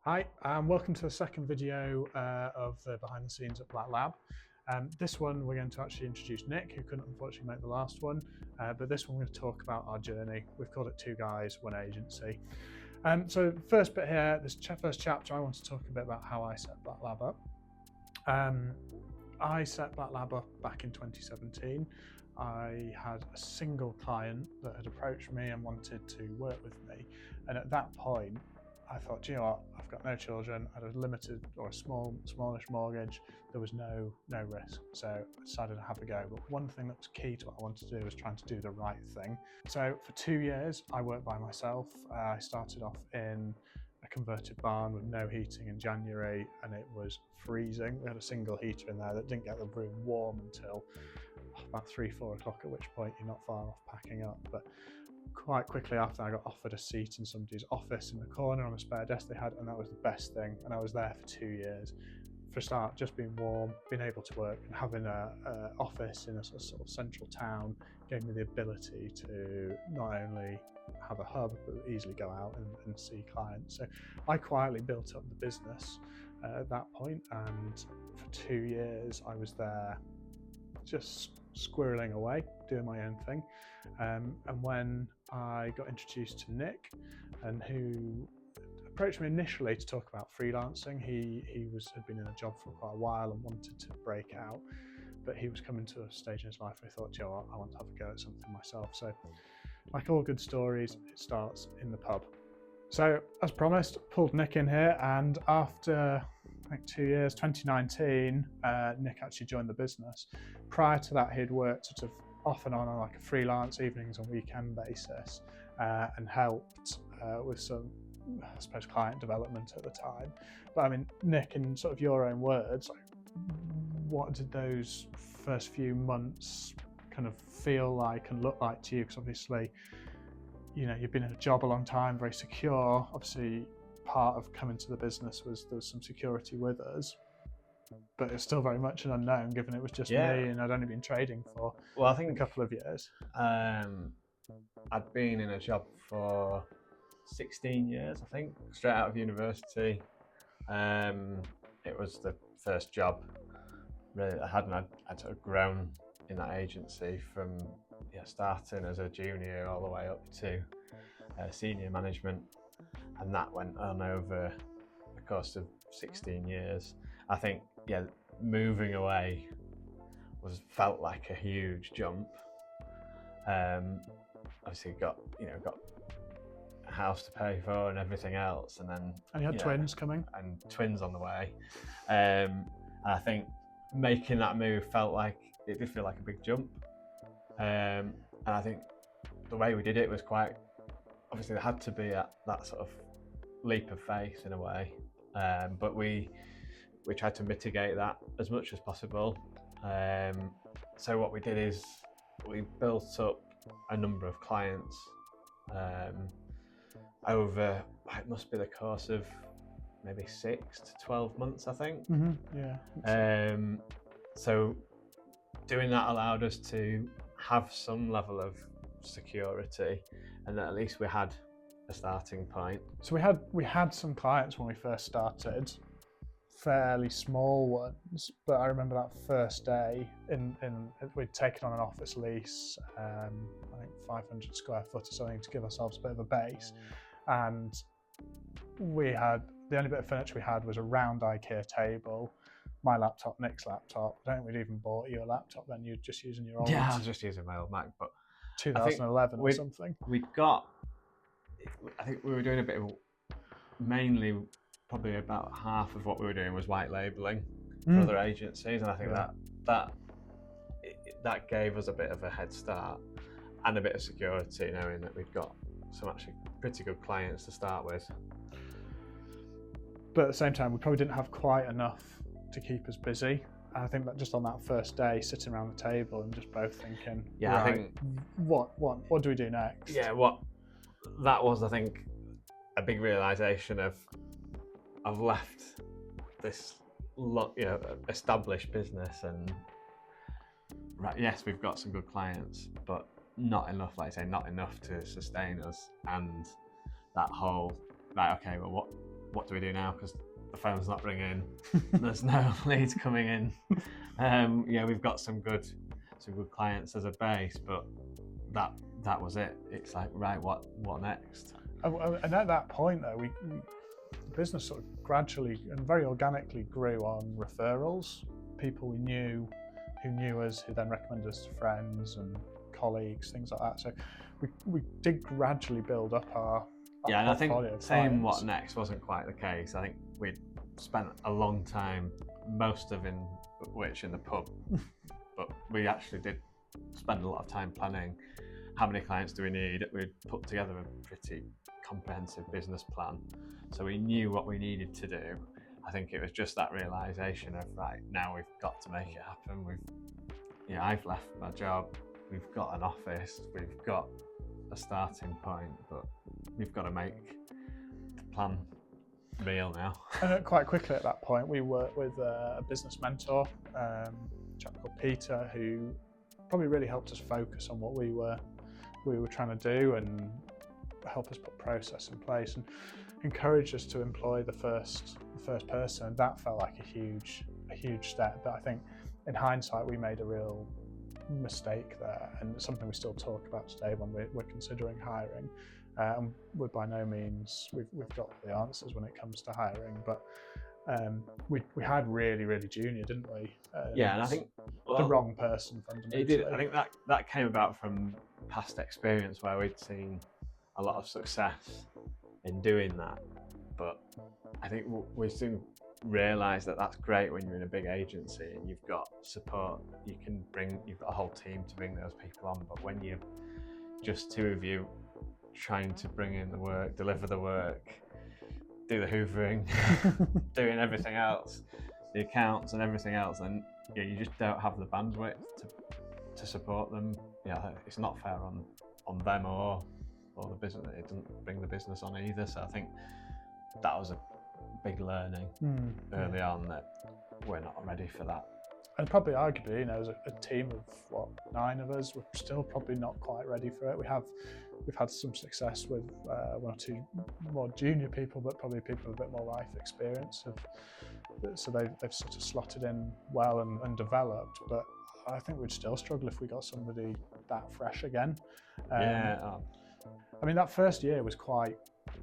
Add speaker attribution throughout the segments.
Speaker 1: Hi, and welcome to the second video of the behind the scenes at Black Lab. This one we're going to actually introduce Nick, who couldn't unfortunately make the last one, but this one we're going to talk about our journey. We've called it Two Guys, One Agency. So first bit here, this first chapter, I want to talk a bit about how I set Black Lab up. I set Black Lab up back in 2017. I had a single client that had approached me and wanted to work with me, and at that point I thought, do you know what, I've got no children, I had a limited or a smallish mortgage, there was no risk, so I decided to have a go. But one thing that was key to what I wanted to do was trying to do the right thing. So for 2 years I worked by myself. I started off in a converted barn with no heating in January, and it was freezing. We had a single heater in there that didn't get the room warm until about 3-4 o'clock, at which point you're not far off packing up. But quite quickly after, I got offered a seat in somebody's office in the corner on a spare desk they had, and that was the best thing. And I was there for 2 years. For a start, just being warm, being able to work, and having an office in a sort of central town gave me the ability to not only have a hub, but easily go out and see clients. So I quietly built up the business at that point, and for 2 years I was there just squirreling away, doing my own thing. And when I got introduced to Nick, and who approached me initially to talk about freelancing, he had been in a job for quite a while and wanted to break out, but he was coming to a stage in his life where he thought, you know what, I want to have a go at something myself. So like all good stories, it starts in the pub. So as promised, pulled Nick in here, and after I think 2 years, 2019, Nick actually joined the business. Prior to that, he'd worked sort of off and on like a freelance evenings and weekend basis, and helped with some, I suppose, client development at the time. But I mean, Nick, in sort of your own words, like, what did those first few months kind of feel like and look like to you? Because obviously, you know, you've been in a job a long time, very secure. Obviously, part of coming to the business was there was some security with us, but it's still very much an unknown, given it was just me and I'd only been trading for I think a couple of years.
Speaker 2: I'd been in a job for 16 years, I think, straight out of university. It was the first job really that I had, and I'd sort of grown in that agency from starting as a junior all the way up to senior management, and that went on over the course of 16 years. I think moving away felt like a huge jump. Obviously got a house to pay for and everything else, and then
Speaker 1: you had twins coming
Speaker 2: and twins on the way, and I think making that move it did feel like a big jump, and I think the way we did it was quite, obviously there had to be that sort of leap of faith in a way, but we tried to mitigate that as much as possible. So what we did is we built up a number of clients over, it must be the course of maybe 6 to 12 months, I think. So doing that allowed us to have some level of security, and that at least we had a starting point.
Speaker 1: So we had some clients when we first started, fairly small ones, but I remember that first day we'd taken on an office lease, I think 500 square foot or something, to give ourselves a bit of a base, and we had, the only bit of furniture we had was a round IKEA table, my laptop, Nick's laptop. I don't think we'd even bought you a laptop then, you're just using your old.
Speaker 2: Yeah, I was just using my old MacBook.
Speaker 1: 2011 or something.
Speaker 2: I think we were doing a bit of, mainly probably about half of what we were doing was white labelling for other agencies, and I think that gave us a bit of a head start and a bit of security, knowing that we'd got some actually pretty good clients to start with.
Speaker 1: But at the same time, we probably didn't have quite enough to keep us busy. And I think that just on that first day, sitting around the table and just both thinking,
Speaker 2: I think
Speaker 1: what do we do next?
Speaker 2: That was, I think, a big realization of, I've left this established business, and yes, we've got some good clients, but not enough, not enough to sustain us. And that whole, okay, well, what do we do now? Because the phone's not ringing, there's no leads coming in. Yeah, we've got some good clients as a base, but that was it. It's like, right, what next?
Speaker 1: And at that point, though, the business sort of gradually and very organically grew on referrals. People we knew who knew us, who then recommended us to friends and colleagues, things like that. So we did gradually build up our
Speaker 2: and I think saying
Speaker 1: clients.
Speaker 2: what next wasn't quite the case. I think we'd spent a long time, most of which in the pub, but we actually did spend a lot of time planning how many clients do we need. We'd put together a pretty comprehensive business plan, so we knew what we needed to do. I think it was just that realization of, right, now we've got to make it happen. I've left my job, we've got an office, we've got a starting point, but we've got to make the plan real now.
Speaker 1: And quite quickly at that point, we worked with a business mentor, a chap called Peter, who probably really helped us focus on what we were trying to do and help us put process in place and encouraged us to employ the first person. And that felt like a huge step. But I think in hindsight, we made a real mistake there, and it's something we still talk about today when we're considering hiring. And we're by no means we've got the answers when it comes to hiring, but we had really junior, didn't we?
Speaker 2: And I think
Speaker 1: the wrong person fundamentally.
Speaker 2: It did. I think that came about from past experience where we'd seen a lot of success in doing that, but I think we soon realised that that's great when you're in a big agency and you've got support. You've got a whole team to bring those people on, but when you're just two of you trying to bring in the work, deliver the work, do the hoovering, doing everything else, the accounts and everything else, and you just don't have the bandwidth to support them. It's not fair on them or the business. It doesn't bring the business on either. So I think that was a big learning early on, that we're not ready for that.
Speaker 1: And probably arguably, as a team of 9 of us, we're still probably not quite ready for it. We've had some success with 1 or 2 more junior people, but probably people with a bit more life experience. So they've sort of slotted in well and developed. But I think we'd still struggle if we got somebody that fresh again. I mean, that first year was quite,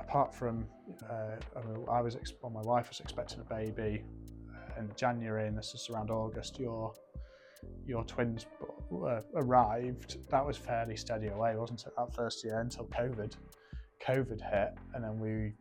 Speaker 1: apart from, my wife was expecting a baby in January, and this is around August. Your twins arrived. That was fairly steady away, wasn't it? That first year until COVID hit, and then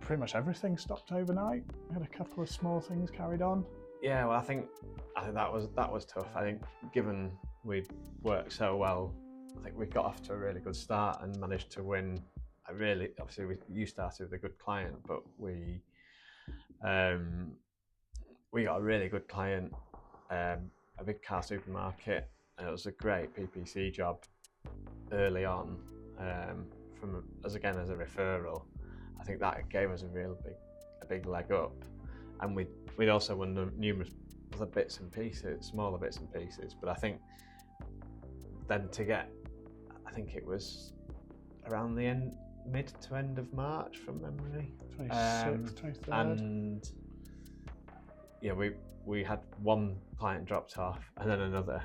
Speaker 1: pretty much everything stopped overnight. We had a couple of small things carried on.
Speaker 2: Yeah, well, I think that was tough. I think given we worked so well, I think we got off to a really good start and managed to win. Obviously, you started with a good client, but we got a really good client, a big car supermarket, and it was a great PPC job early on. As a referral, I think that gave us a big leg up, and we'd also won numerous other smaller bits and pieces. But I think then I think it was around the mid to end of March from memory,
Speaker 1: 26th, 23rd.
Speaker 2: And we had one client dropped off, and then another,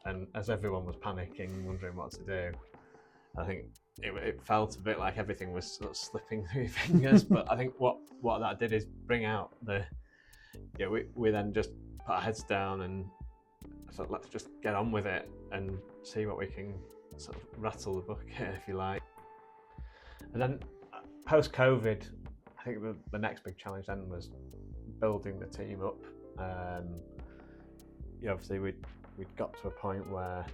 Speaker 2: and as everyone was panicking, wondering what to do, I think it felt a bit like everything was sort of slipping through your fingers. But I think what that did is bring out we then just put our heads down and thought, let's just get on with it and see what we can sort of rattle the bucket, if you like. And then post-COVID, I think the next big challenge then was building the team up. Obviously we'd got to a point where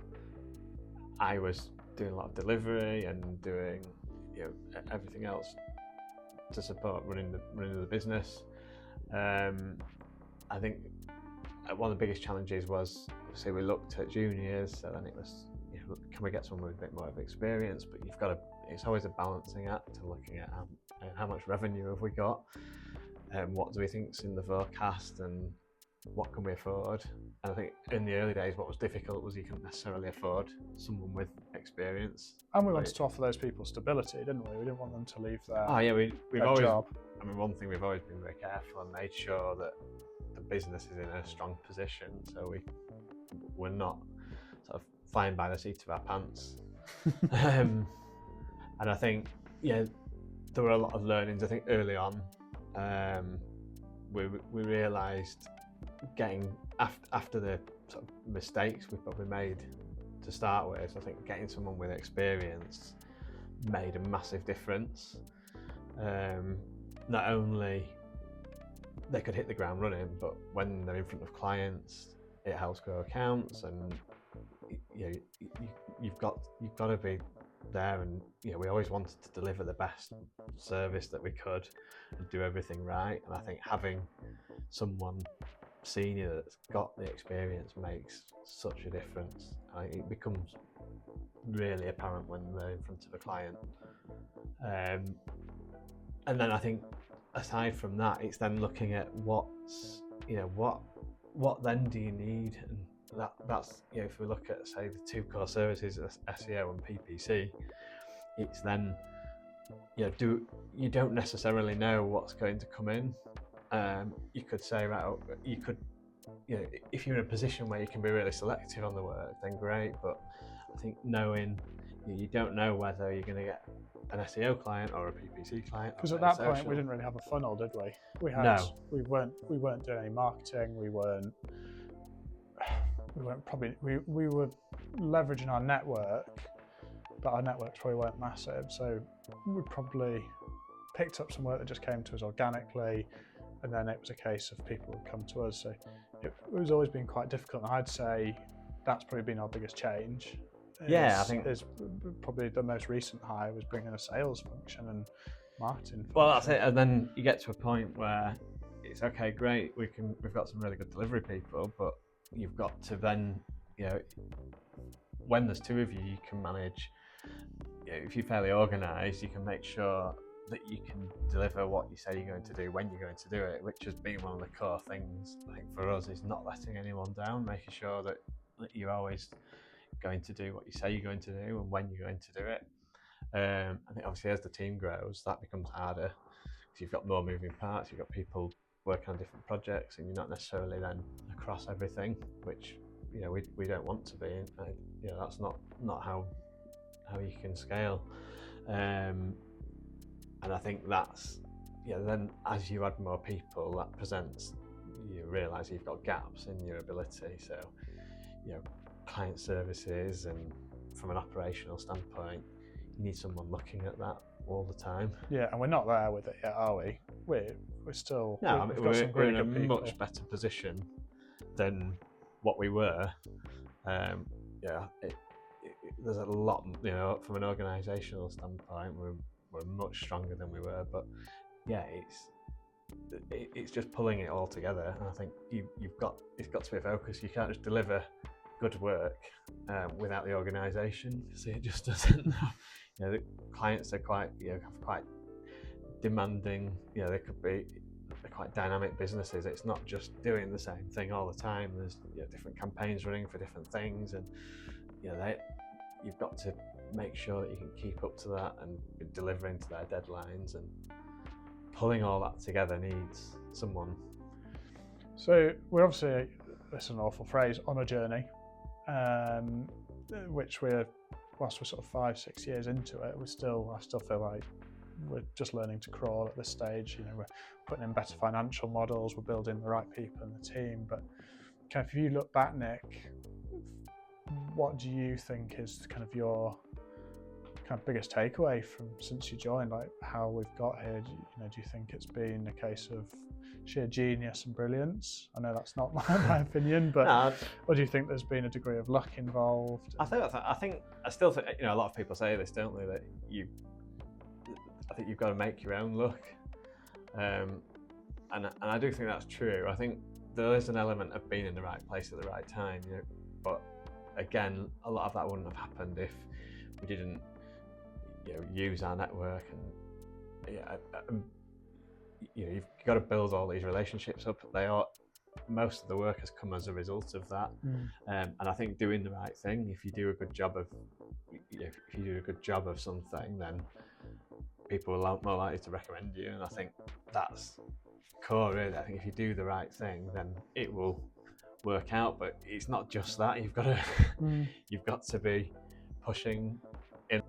Speaker 2: I was doing a lot of delivery and doing everything else to support running the business. I think one of the biggest challenges was, obviously, we looked at juniors, so then it was, can we get someone with a bit more of experience? But it's always a balancing act to looking at how much revenue have we got, and what do we think's in the forecast, and what can we afford? And I think in the early days, what was difficult was you couldn't necessarily afford someone with experience.
Speaker 1: And we wanted to offer those people stability, didn't we? We didn't want them to leave
Speaker 2: we've
Speaker 1: their
Speaker 2: always,
Speaker 1: job.
Speaker 2: I mean, one thing we've always been very careful and made sure that the business is in a strong position, so we're not sort of flying by the seat of our pants. And I think, there were a lot of learnings. I think early on, we realised getting after the sort of mistakes we probably made to start with, I think getting someone with experience made a massive difference. Not only they could hit the ground running, but when they're in front of clients, it helps grow accounts, and you've got to be there. And we always wanted to deliver the best service that we could and do everything right. And I think having someone senior that's got the experience makes such a difference. It becomes really apparent when they're in front of a client. And then I think aside from that, it's then looking at what then do you need, and that's if we look at, say, the two core services, SEO and PPC, it's then you don't necessarily know what's going to come in. You could say, if you're in a position where you can be really selective on the work, then great. But I think knowing you don't know whether you're going to get an SEO client or a PPC client.
Speaker 1: Because at that point we didn't really have a funnel, did we? We weren't doing any marketing. We were leveraging our network, but our networks probably weren't massive. So we probably picked up some work that just came to us organically, and then it was a case of people would come to us. So it was always been quite difficult. And I'd say that's probably been our biggest change.
Speaker 2: I think
Speaker 1: is probably the most recent hire was bringing a sales function and marketing function.
Speaker 2: Well, that's it. And then you get to a point where it's okay, great. We've got some really good delivery people, but you've got to then, when there's two of you, you can manage. If you're fairly organised, you can make sure that you can deliver what you say you're going to do when you're going to do it, which has been one of the core things, I think, for us, is not letting anyone down, making sure that you're always going to do what you say you're going to do and when you're going to do it. I think obviously as the team grows, that becomes harder because you've got more moving parts, you've got people working on different projects, and you're not necessarily then across everything, which we don't want to be. That's not how you can scale. And I think that's then as you add more people, that presents, you realise you've got gaps in your ability. So client services, and from an operational standpoint, you need someone looking at that all the time.
Speaker 1: Yeah, and we're not there with it yet, are we? We're still.
Speaker 2: No, we're in a much better position than what we were. There's a lot, from an organisational standpoint, we're much stronger than we were. But it's just pulling it all together. And I think it's got to be a focus. You can't just deliver good work without the organisation, because it just doesn't. The clients are quite demanding. They're quite dynamic businesses. It's not just doing the same thing all the time. There's different campaigns running for different things, and you've got to make sure that you can keep up to that and be delivering to their deadlines, and pulling all that together needs someone. So
Speaker 1: we're obviously, it's an awful phrase, on a journey, which whilst we're sort of 5-6 years into it, I still feel like we're just learning to crawl at this stage. We're putting in better financial models, we're building the right people in the team. But if you look back, Nick, what do you think is kind of your biggest takeaway from since you joined, like how we've got here? Do you think it's been a case of sheer genius and brilliance? I know that's not my opinion, but
Speaker 2: no,
Speaker 1: or do you think there's been a degree of luck involved?
Speaker 2: I still think a lot of people say this, don't they, that I think you've got to make your own luck, and I do think that's true. I think there is an element of being in the right place at the right time, but again, a lot of that wouldn't have happened if we didn't use our network. And you've got to build all these relationships up. most of the work has come as a result of that. And I think doing the right thing, if you do a good job of something, then people are more likely to recommend you. And I think that's core, really. I think if you do the right thing, then it will work out. But it's not just that. You've got to you've got to be pushing in.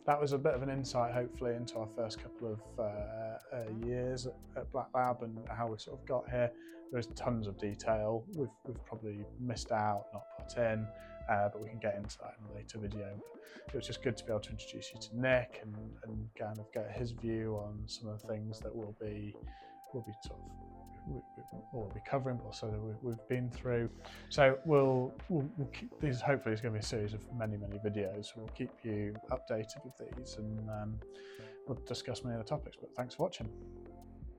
Speaker 1: That was a bit of an insight, hopefully, into our first couple of years at Black Lab and how we sort of got here. There's tons of detail we've probably missed out, not put in, but we can get into that in a later video. But it was just good to be able to introduce you to Nick and kind of get his view on some of the things that we'll be covering, but also that we've been through. So we'll keep these. Hopefully, it's going to be a series of many videos. So we'll keep you updated with these, and we'll discuss many other topics. But thanks for watching.